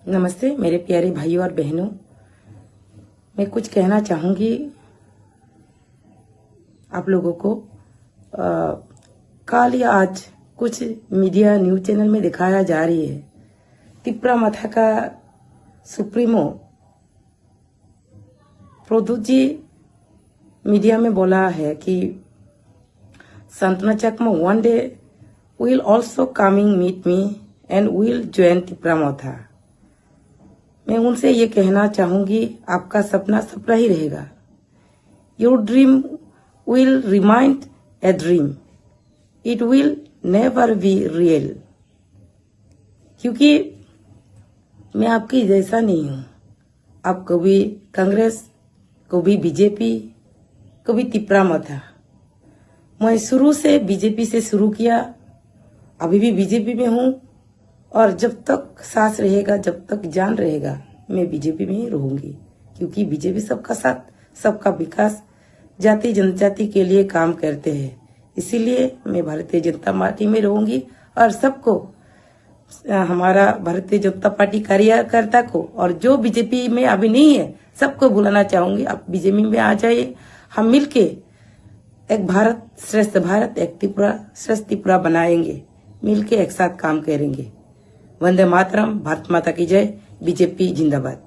नमस्ते मेरे प्यारे भाइयों और बहनों, मैं कुछ कहना चाहूंगी आप लोगों को। कल या आज कुछ मीडिया न्यूज चैनल में दिखाया जा रही है, तिप्रा मथा का सुप्रीमो प्रद्युत जी मीडिया में बोला है कि Santana Chakma one day will also coming meet me and will join Tipra Motha. मैं उनसे ये कहना चाहूंगी, आपका सपना सपना ही रहेगा। Your dream will remind a dream, it will never be real. क्योंकि मैं आपकी जैसा नहीं हूं। आप कभी कांग्रेस, कभी बीजेपी, कभी तिप्रा मथा। मैं शुरू से बीजेपी से शुरू किया, अभी भी बीजेपी में हूं और जब तक सांस रहेगा, जब तक जान रहेगा, मैं बीजेपी में ही रहूंगी। क्योंकि बीजेपी सबका साथ, सबका विकास, जाति जनजाति के लिए काम करते हैं। इसीलिए मैं भारतीय जनता पार्टी में रहूंगी और सबको, हमारा भारतीय जनता पार्टी कार्यकर्ता को और जो बीजेपी में अभी नहीं है, सबको बुलाना चाहूंगी, आप बीजेपी में आ जाइए। हम मिलके एक भारत श्रेष्ठ भारत, एक त्रिपुरा श्रेष्ठ त्रिपुरा बनाएंगे। मिलके एक साथ काम करेंगे। वंदे मातरम, भारत माता की जय, बीजेपी जिंदाबाद।